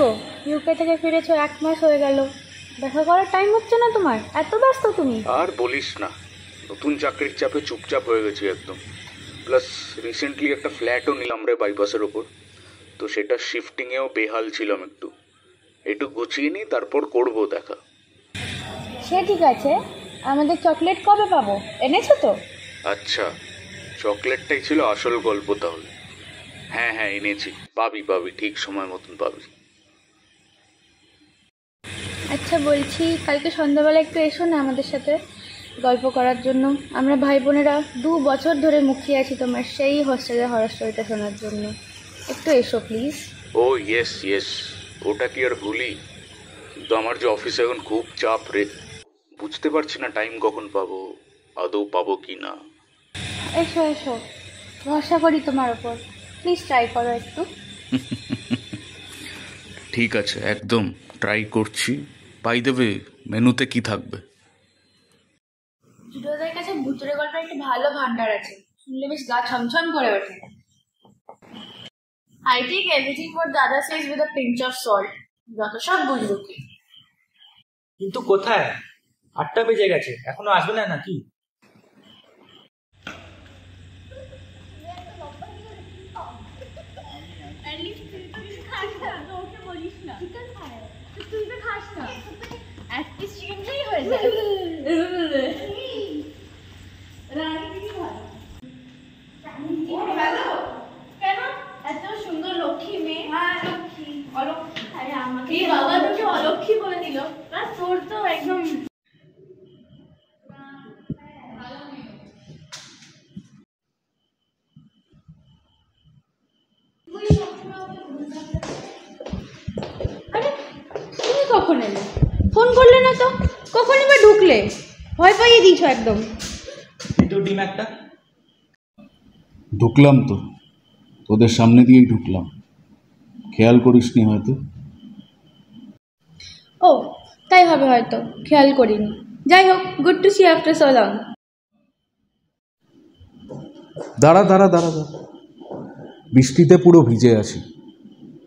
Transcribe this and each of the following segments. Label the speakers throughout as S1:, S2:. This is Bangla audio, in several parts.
S1: গো, ইউকে থেকে ফিরেছো 1 মাস হয়ে গেল, দেখা করার টাইম হচ্ছে না তোমার? এত ব্যস্ত তুমি?
S2: আর বলিস না, নতুন চাকরির চাপে চুপচাপ হয়ে গেছি একদম। প্লাস রিসেন্টলি একটা ফ্ল্যাটও নিলাম রে বাইপাসের ওপর, তো সেটা শিফটিংয়েও বেহাল ছিলাম একটু গুছিয়ে নিই, তারপর করবো দেখা।
S1: সে ঠিক আছে, আমাদের চকলেট কবে পাবো? এনেছো তো?
S2: আচ্ছা, চকলেটটাই ছিল আসল গল্প তাহলে। হ্যাঁ হ্যাঁ এনেছি, পাবি ঠিক সময় মতন পাবি।
S1: আচ্ছা বলছি, কালকে সন্ধ্যাবেলা একটু এসো না আমাদের সাথে গল্প করার জন্য। আমরা ভাই বোনেরা 2 বছর ধরে মুখিয়ে আছি তোমার সেই হোস্টেলের হরর স্টোরিটা শোনার জন্য। একটু এসো প্লিজ।
S2: ও ইয়েস, ওটা কি আর ভুলি? কিন্তু আমার যে অফিসে এখন খুব চাপ রে, বুঝতে পারছি না টাইম কখন পাবো, আদৌ পাবো কি না।
S1: এসো, ভরসা করি তোমার ওপর, প্লিজ ট্রাই করো একটু।
S2: ঠিক আছে, একদম ট্রাই করছি। বাই দ্য ওয়ে, মেনুতে কি থাকবে?
S1: জুডোদের কাছে ভুতুরে গল্পের একটা ভালো ভান্ডার আছে, শুনলে বেশ গা ছমছম করে ওঠে। I take everything what Dada says with a pinch of salt. যত সব বুঝলো কি।
S3: কিন্তু কোথায়? 8টা বেজে গেছে, এখনো আসবে না নাকি?
S1: এত সুন্দর লক্ষ্মী মেয়ে। হ্যাঁ লক্ষ্মী, অলক্ষ্মী। আরে আমাকে বাবা তোকে অলক্ষ্মী বলে দিল, আর তোর তো একদম আরে তুমি কখন এলে? ফোন করলে না তো, কখনই বা ঢুকলে? ভয় পাইয়ে দিয়েছ একদম।
S3: দ্বিতীয় ডিম একটা।
S2: ঢুকলাম তো, তোদের সামনে দিয়েই ঢুকলাম, খেয়াল করিসনি হয়তো।
S1: ও তাই হবে হয়তো, খেয়াল করিনি। যাই হোক, good to see after so long.
S2: দাঁড়া, বৃষ্টিতে পুরো ভিজে আছি,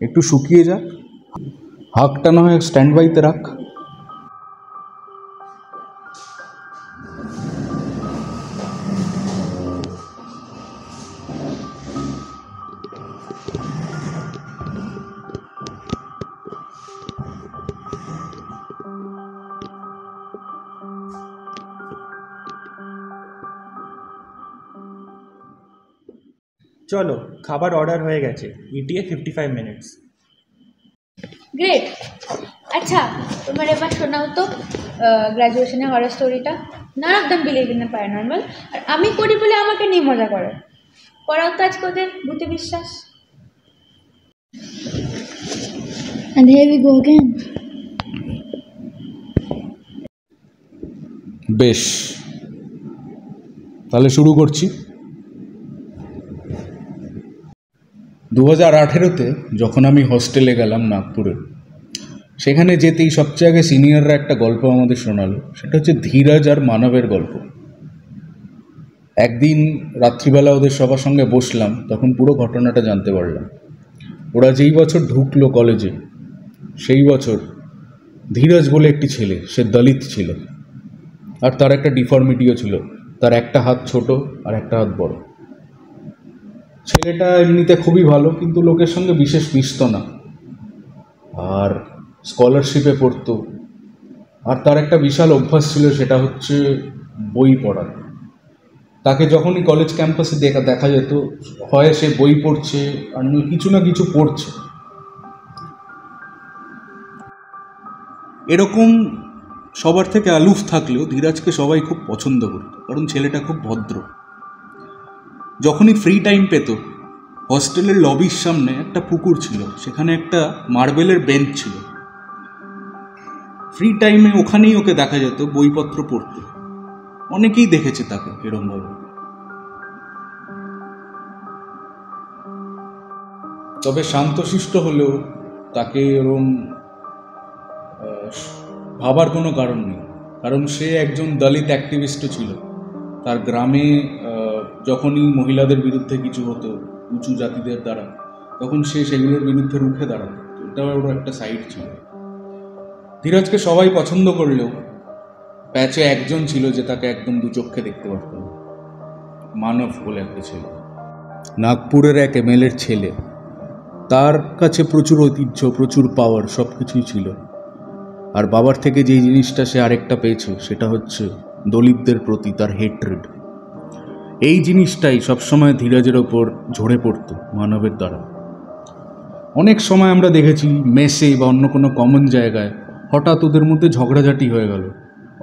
S2: একটু শুকিয়ে যাক। হাঁকটা না হয় স্ট্যান্ড বাইতে রাখ।
S3: চলো, খাবার অর্ডার হয়ে গেছে, ETA 55 মিনিটস।
S1: গ্রেট। আচ্ছা তোমার এবার শোনাও তো গ্র্যাজুয়েশনের হরর স্টোরিটা। None of them believe in the paranormal, আর আমি করি বলে আমাকে নিয়ে মজা করে। করাও তো আজকে ওদের ভূতে বিশ্বাস। And here we go again.
S2: বেশ, তাহলে শুরু করছি। 2018-তে যখন আমি হোস্টেলে গেলাম নাগপুরে, সেখানে যেতেই সবচেয়ে আগে সিনিয়ররা একটা গল্প আমাদের শোনালো। সেটা হচ্ছে ধীরজ আর মানবের গল্প। একদিন রাত্রিবেলা ওদের সবার সঙ্গে বসলাম, তখন পুরো ঘটনাটা জানতে পারলাম। ওরা যেই বছর ঢুকলো কলেজে, সেই বছর ধীরজ বলে একটি ছেলে, সে দলিত ছিল, আর তার একটা ডিফর্মিটিও ছিল। তার একটা হাত ছোট আর একটা হাত বড়। ছেলেটা এমনিতে খুবই ভালো, কিন্তু লোকের সঙ্গে বিশেষ মিশত না, আর স্কলারশিপে পড়তো। আর তার একটা বিশাল অভ্যাস ছিল, সেটা হচ্ছে বই পড়া। তাকে যখনই কলেজ ক্যাম্পাসে দেখা যেত, হয় সে বই পড়ছে আর কিছু না কিছু পড়ছে। এরকম সবার থেকে আলুফ থাকলেও ধীরাজকে সবাই খুব পছন্দ করত, কারণ ছেলেটা খুব ভদ্র। যখনই ফ্রি টাইম পেত, হস্টেলের লবির সামনে একটা পুকুর ছিল, সেখানে একটা মার্বেলের বেঞ্চ ছিল। ফ্রি টাইমে ওখানেই ওকে দেখা যেত বইপত্র পড়তে। অনেকেই দেখেছে তাকে এরমভাবে। তবে শান্তশিষ্ট হলেও তাকে এরম ভাবার কোনো কারণ নেই, কারণ সে একজন দলিত অ্যাক্টিভিস্টও ছিল। তার গ্রামে যখনই মহিলাদের বিরুদ্ধে কিছু হতো উঁচু জাতিদের দ্বারা, তখন সে সেগুলোর বিরুদ্ধে রুখে দাঁড়াতো। এটা ওর একটা সাইড ছিল। ধীরাজকে সবাই পছন্দ করলেও প্যাচে একজন ছিল যে তাকে একদম দু চোখে দেখতে পারত না, মানব বলে একটা ছিল, নাগপুরের এক এমএলএর ছেলে। তার কাছে প্রচুর ঐতিহ্য, প্রচুর পাওয়ার, সব কিছুই ছিল। আর বাবার থেকে যেই জিনিসটা সে আরেকটা পেয়েছে সেটা হচ্ছে দলিতদের প্রতি তার হেট্রেড। এই জিনিসটাই সবসময় ধীরাজের ওপর ঝরে পড়ত মানবের দ্বারা। অনেক সময় আমরা দেখেছি মেসে বা অন্য কোনো কমন জায়গায় হঠাৎ ওদের মধ্যে ঝগড়াঝাটি হয়ে গেল,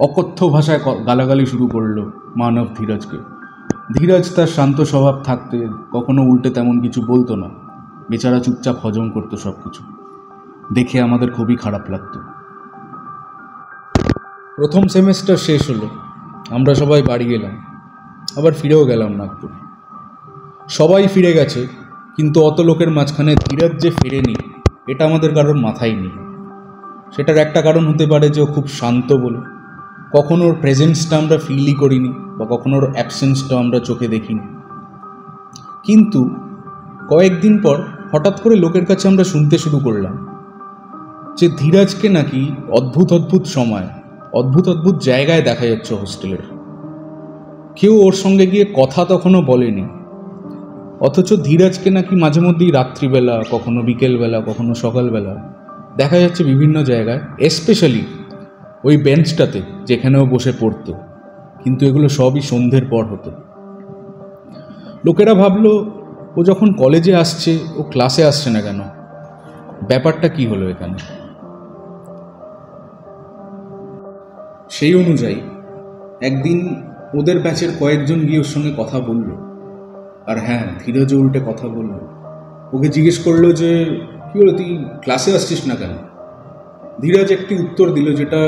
S2: অকথ্য ভাষায় গালাগালি শুরু করলো মানব ধীরাজকে। ধীরাজ তার শান্ত স্বভাব থাকতে কখনো উল্টে তেমন কিছু বলতো না, বেচারা চুপচাপ হজম করতো সব কিছু। দেখে আমাদের খুবই খারাপ লাগতো। প্রথম সেমেস্টার শেষ হলো, আমরা সবাই বাড়ি গেলাম, আবার ফিরেও গেলাম নাগপুর। সবাই ফিরে গেছে, কিন্তু অত লোকের মাঝখানে ধীরাজ যে ফেরেনি এটা আমাদের কারোর মাথায় নেই। সেটার একটা কারণ হতে পারে যে ও খুব শান্ত বলে, কখনো ওর প্রেজেন্সটা আমরা ফিলই করিনি বা কখনো ওর অ্যাবসেন্সটা আমরা চোখে দেখিনি। কিন্তু কয়েকদিন পর হঠাৎ করে লোকের কাছে আমরা শুনতে শুরু করলাম যে ধীরাজকে নাকি অদ্ভুত অদ্ভুত সময় অদ্ভুত অদ্ভুত জায়গায় দেখা যাচ্ছে হোস্টেলের। কেউ ওর সঙ্গে গিয়ে কথা তখনও বলেনি, অথচ ধীরাজকে নাকি মাঝে মধ্যেই রাত্রিবেলা, কখনো বিকেলবেলা, কখনো সকালবেলা দেখা যাচ্ছে বিভিন্ন জায়গায়, স্পেশালি ওই বেঞ্চটাতে যেখানেও বসে পড়তো। কিন্তু এগুলো সবই সন্ধ্যের পর হতো। লোকেরা ভাবলো ও যখন কলেজে আসছে ও ক্লাসে আসছে না কেন, ব্যাপারটা কি হলো এখানে। সেই অনুযায়ী একদিন ওদের ব্যাচের কয়েকজন গিয়ে ওর সঙ্গে কথা বলল। আর হ্যাঁ, ধীরজ উল্টে কথা বলল। ওকে জিজ্ঞেস করলো যে কি হলো, তুই ক্লাসে আসছিস না কেন। ধীরাজ একটি উত্তর দিল যেটা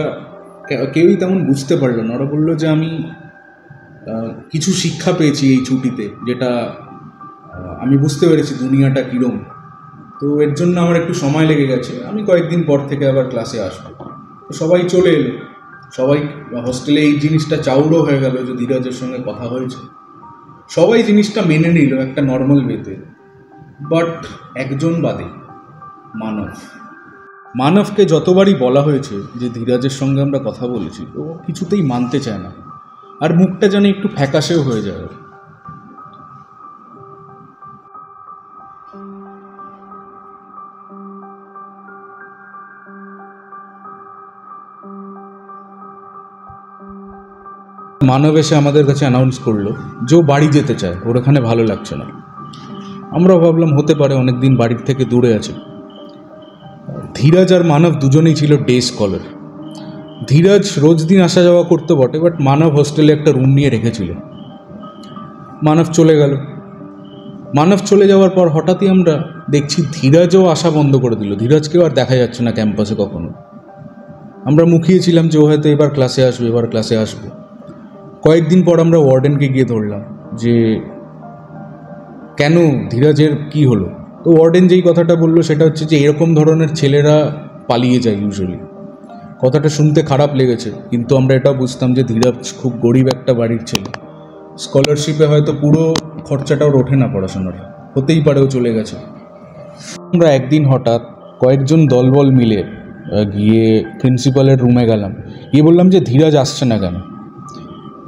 S2: কেউই তেমন বুঝতে পারলো না। ওরা বললো যে আমি কিছু শিক্ষা পেয়েছি এই ছুটিতে, যেটা আমি বুঝতে পেরেছি দুনিয়াটা কীরম, তো এর জন্য আমার একটু সময় লেগে গেছে, আমি কয়েকদিন পর থেকে আবার ক্লাসে আসবো। তো সবাই চলে এলো, সবাই হোস্টেলে এই জিনিসটা চাউরও হয়ে গেল যে ধীরাজের সঙ্গে কথা হয়েছে। সবাই জিনিসটা মেনে নিল একটা নর্মাল ওয়েতে, বাট একজন বাদে, মানবকে যতবারই বলা হয়েছে যে ধীরাজের সঙ্গে আমরা কথা বলেছি, ও কিছুতেই মানতে চায় না, আর মুখটা যেন একটু ফ্যাকাশেও হয়ে যায়। মানব এসে আমাদের কাছে অ্যানাউন্স করলো যে ও বাড়ি যেতে চায়, ওর এখানে ভালো লাগছে না। আমরা ভাবলাম হতে পারে অনেকদিন বাড়ির থেকে দূরে আছে। ধীরাজ আর মানব দুজনেই ছিল ডে স্কলার। ধীরাজ রোজ দিন আসা যাওয়া করতে বটে, বাট মানব হোস্টেলে একটা রুম নিয়ে রেখেছিল। মানব চলে গেল। মানব চলে যাওয়ার পর হঠাৎই আমরা দেখছি ধীরাজও আসা বন্ধ করে দিল। ধীরাজকেও আর দেখা যাচ্ছে না ক্যাম্পাসে কখনো। আমরা মুখিয়েছিলাম যে ও হয়তো এবার ক্লাসে আসবে। কয়েকদিন পর আমরা ওয়ার্ডেনকে গিয়ে ধরলাম যে কেন, ধীরাজের কি হলো। তো ওয়ার্ডেন যেই কথাটা বললো সেটা হচ্ছে যে এরকম ধরনের ছেলেরা পালিয়ে যায় ইউজুয়ালি। কথাটা শুনতে খারাপ লেগেছে, কিন্তু আমরা এটাও বুঝতাম যে ধীরাজ খুব গরিব একটা বাড়ির ছেলে। স্কলারশিপে হয়তো পুরো খরচাটাও ওঠে না পড়াশোনার, হতেই পারেও চলে গেছে। আমরা একদিন হঠাৎ কয়েকজন দলবল মিলে গিয়ে প্রিন্সিপালের রুমে গেলাম, গিয়ে বললাম যে ধীরাজ আসছে না কেন।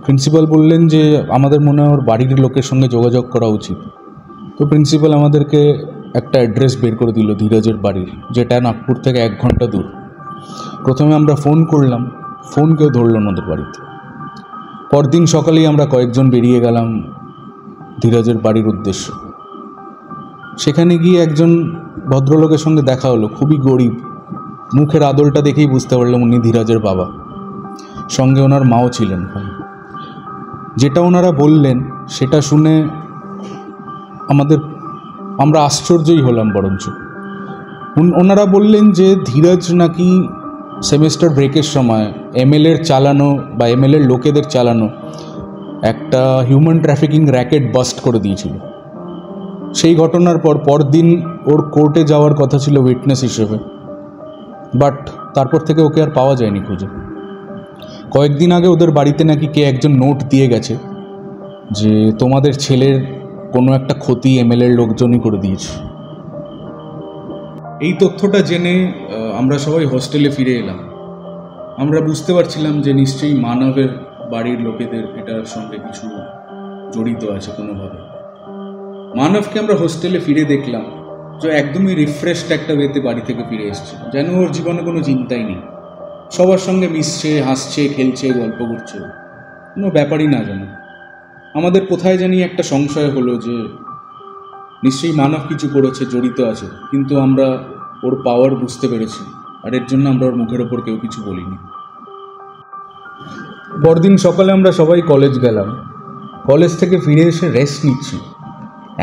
S2: প্রিন্সিপাল বললেন যে আমাদের মনে হয় ওর বাড়ির লোকের সঙ্গে যোগাযোগ করা উচিত। তো প্রিন্সিপাল আমাদেরকে একটা অ্যাড্রেস বের করে দিল ধীরাজের বাড়ির, যেটা নাগপুর থেকে 1 ঘন্টা দূর। প্রথমে আমরা ফোন করলাম, ফোন কেউ ধরল না ওদের বাড়িতে। পরদিন সকালেই আমরা কয়েকজন বেরিয়ে গেলাম ধীরাজের বাড়ির উদ্দেশ্যে। সেখানে গিয়ে একজন ভদ্রলোকের সঙ্গে দেখা হলো, খুবই গরিব। মুখের আদলটা দেখেই বুঝতে পারলাম উনি ধীরাজের বাবা। সঙ্গে ওনার মাও ছিলেন। যেটা ওনারা বললেন সেটা শুনে আমরা আশ্চর্যই হলাম। বরঞ্চ ওনারা বললেন যে ধীরাজ নাকি সেমেস্টার ব্রেকের সময় এমএলএর চালানো বা এমএলএর লোকেদের চালানো একটা হিউম্যান ট্রাফিকিং র্যাকেট বাস্ট করে দিয়েছিল। সেই ঘটনার পরদিন ওর কোর্টে যাওয়ার কথা ছিল উইটনেস হিসেবে, বাট তারপর থেকে ওকে আর পাওয়া যায়নি খুঁজে। কয়েকদিন আগে ওদের বাড়িতে নাকি কে একজন নোট দিয়ে গেছে যে তোমাদের ছেলের কোনো একটা ক্ষতি এমএলএর লোকজনই করে দিয়েছে। এই তথ্যটা জেনে আমরা সবাই হোস্টেলে ফিরে এলাম। আমরা বুঝতে পারছিলাম যে নিশ্চয়ই মানবের বাড়ির লোকেদের এটার সঙ্গে কিছু জড়িত আছে কোনোভাবে। মানবকে আমরা হোস্টেলে ফিরে দেখলাম যে একদমই রিফ্রেশড একটা ওয়েতে বাড়ি থেকে ফিরে এসছে, যেন ওর জীবনে কোনো চিন্তাই নেই। সবার সঙ্গে মিশছে, হাসছে, খেলছে, গল্প করছে, কোনো ব্যাপারই না যেন। আমাদের কোথায় জানি একটা সংশয় হলো যে নিশ্চয়ই মানব কিছু করেছে, জড়িত আছে, কিন্তু আমরা ওর পাওয়ার বুঝতে পেরেছি, আর এর জন্য আমরা ওর মুখের ওপর কেউ কিছু বলিনি। পরদিন সকালে আমরা সবাই কলেজ গেলাম। কলেজ থেকে ফিরে এসে রেস্ট নিচ্ছি,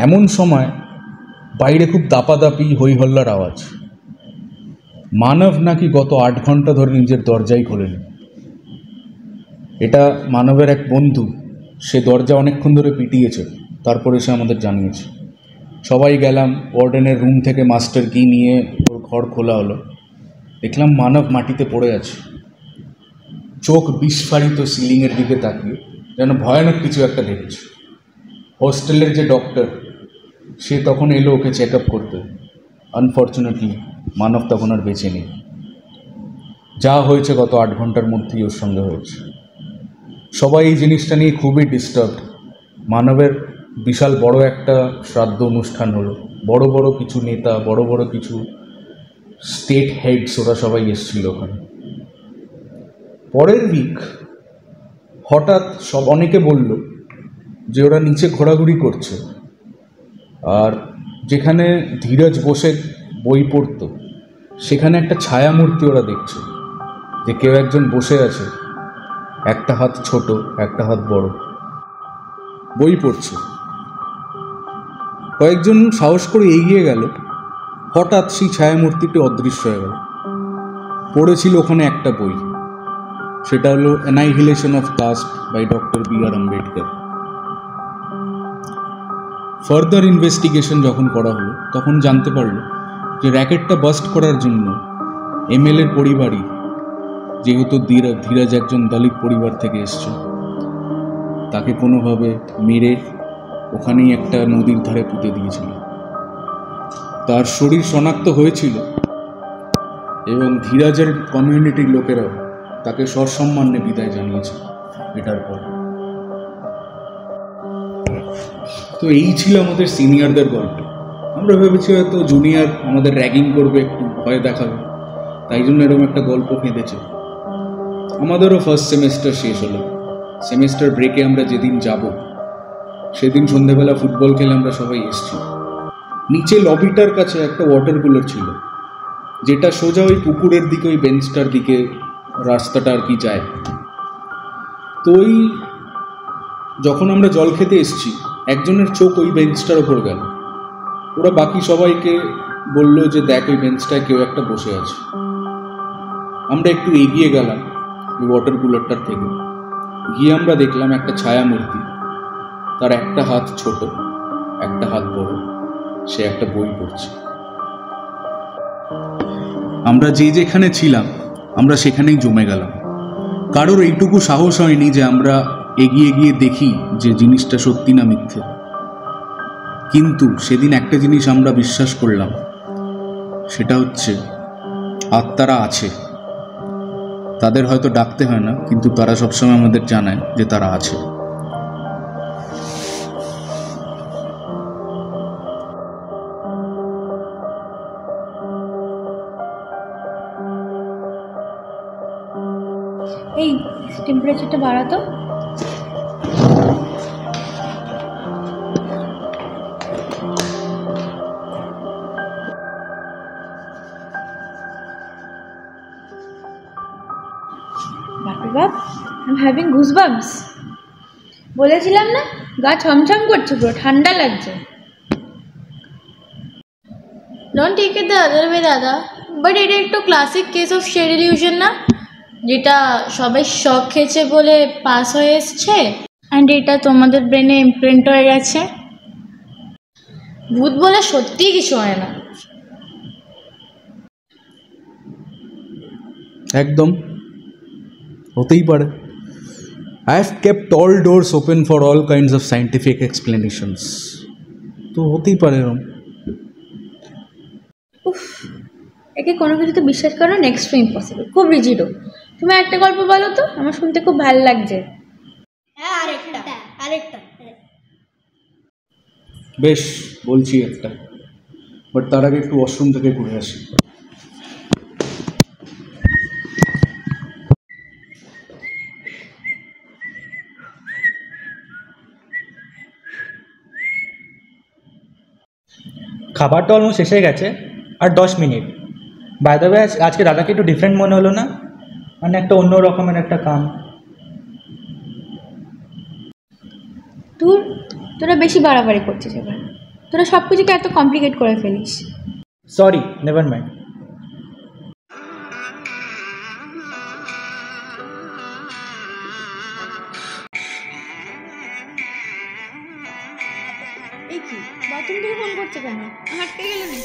S2: এমন সময় বাইরে খুব দাপাদাপি হই হল্লার আওয়াজ। মানব নাকি গত 8 ঘন্টা ধরে নিজের দরজাই খোলেনি। এটা মানবের এক বন্ধু, সে দরজা অনেকক্ষণ ধরে পিটিয়েছে, তারপরে সে আমাদের জানিয়েছে। সবাই গেলাম, ওয়ার্ডেনের রুম থেকে মাস্টার কি নিয়ে ওর ঘর খোলা হলো। দেখলাম মানব মাটিতে পড়ে আছে, চোখ বিস্ফারিত সিলিংয়ের দিকে তাকিয়ে, যেন ভয়ানক কিছু একটা দেখেছে। হোস্টেলের যে ডক্টর, সে তখন এলো ওকে চেক আপ করতে। আনফর্চুনেটলি মানব তখন আর বেঁচে নেই। যা হয়েছে গত 8 ঘন্টার মধ্যেই ওর সঙ্গে হয়েছে। সবাই এই জিনিসটা নিয়ে খুবই ডিস্টার্বড। মানবের বিশাল বড় একটা শ্রাদ্ধ অনুষ্ঠান হলো, বড় বড় কিছু নেতা, বড় বড় কিছু স্টেট হেডস, ওরা সবাই এসেছিল ওখানে। পরের উইক হঠাৎ অনেকে বলল যে ওরা নিচে ঘোরাঘুরি করছে, আর যেখানে ধীরজ বসে বই পড়তো সেখানে একটা ছায়ামূর্তি ওরা দেখছে, যে কেউ একজন বসে আছে, একটা হাত ছোট একটা হাত বড়, বই পড়ছে। কয়েকজন সাহস করে এগিয়ে গেল, হঠাৎ সেই ছায়ামূর্তিটি অদৃশ্য হয়ে গেল। পড়েছিল ওখানে একটা বই, সেটা হলো annihilation of caste by doctor B R. Ambedkar. Further investigation যখন করা হলো তখন জানতে পারল যে র্যাকেটটা বাস্ট করার জন্য এমএলএর পরিবারই, যেহেতু ধীরাজ একজন দলিত পরিবার থেকে এসছে, তাকে কোনোভাবে মেরে ওখানেই একটা নদীর ধারে পুঁতে দিয়েছিল। তার শরীর শনাক্ত হয়েছিল এবং ধীরাজের কমিউনিটির লোকেরাও তাকে সসম্মানে বিদায় জানিয়েছে এটার পর। তো এই ছিল আমাদের সিনিয়রদের গল্প। আমরা ভেবেছি হয়তো জুনিয়র আমাদের র্যাগিং করবে, একটু ভয় দেখাবে, তাই জন্য এরকম একটা গল্প ফেঁদেছে। আমাদেরও ফার্স্ট সেমেস্টার শেষ হলো। সেমেস্টার ব্রেকে আমরা যেদিন যাব সেদিন সন্ধ্যেবেলা ফুটবল খেলে আমরা সবাই এসছি। নিচে লবিটার কাছে একটা ওয়াটার কুলার ছিল, যেটা সোজা ওই পুকুরের দিকে, ওই বেঞ্চটার দিকে রাস্তাটা আর কি যায়। তো ওই যখন আমরা জল খেতে এসছি, একজনের চোখ ওই বেঞ্চটার ওপর গেল। ওরা বাকি সবাইকে বলল যে দেখ ওই বেঞ্চটায় কেউ একটা বসে আছে। আমরা একটু এগিয়ে গেলাম ওই ওয়াটার কুলারটার থেকে, গিয়ে আমরা দেখলাম একটা ছায়ামূর্তি, তার একটা হাত ছোট একটা হাত বড়, সে একটা বই পড়ছে। আমরা যেখানে ছিলাম আমরা সেখানেই জমে গেলাম। কারোর এইটুকু সাহস হয়নি যে আমরা এগিয়ে গিয়ে দেখি যে জিনিসটা সত্যি না মিথ্যে। কিন্তু সেদিন একটা জিনিস আমরা বিশ্বাস করলাম, সেটা হচ্ছে আত্মারা আছে। তাদের হয়তো ডাকতে হয় না, কিন্তু তারা সবসময় আমাদের জানায় যে তারা আছে।
S1: এই টেম্পারেচারটা বাড়াতো। বাপ, আই এম হ্যাভিং গুজবাম্পস। বলেছিলাম না, গা ছমছম করছে, পুরো ঠান্ডা লাগছে।
S4: Don't take it the other way দাদা, বাট এটা একটু classic case of shade illusion না, যেটা সবাই শখ খেয়েছে বলে পাস হয়ে এসছে, অ্যান্ড এটা তোমাদের ব্রেনে ইমপ্রিন্ট হয়ে গেছে। ভূত বলে সত্যিই কিছু হয় না।
S2: একদম হতেই পারে। I have kept all doors open for all kinds of scientific explanations. তো হতেই পারে এরকম।
S1: উফ, একে কোনো কিছুতে বিশ্বাস করা নেক্সট টু ইম্পসিবল, খুব রিজিডও। তুমি একটা গল্প বলো তো, আমার শুনতে খুব ভালো লাগছে।
S5: হ্যাঁ আরেকটা
S2: বেশ, বলছি একটা, বাট তার আগে একটু ওয়াশরুম থেকে ঘুরে আসি।
S3: খাবারটা অলমোস্ট শেষ হয়ে গেছে, আর 10 মিনিট। বাই দ্য ওয়ে, আজকে দাদাকে একটু ডিফারেন্ট মনে হলো না? মানে একটা অন্য রকমের একটা কাম।
S1: তোরা বেশি বাড়াবাড়ি করছিস এবার, তোরা সব কিছুকে এত কমপ্লিকেট করে ফেলিস।
S3: Sorry, never mind.
S1: এই কি, বাথরুম থেকে ফোন করছে কেন? হাঁটতে গেলে নাকি?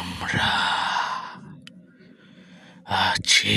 S6: আমরা আছি।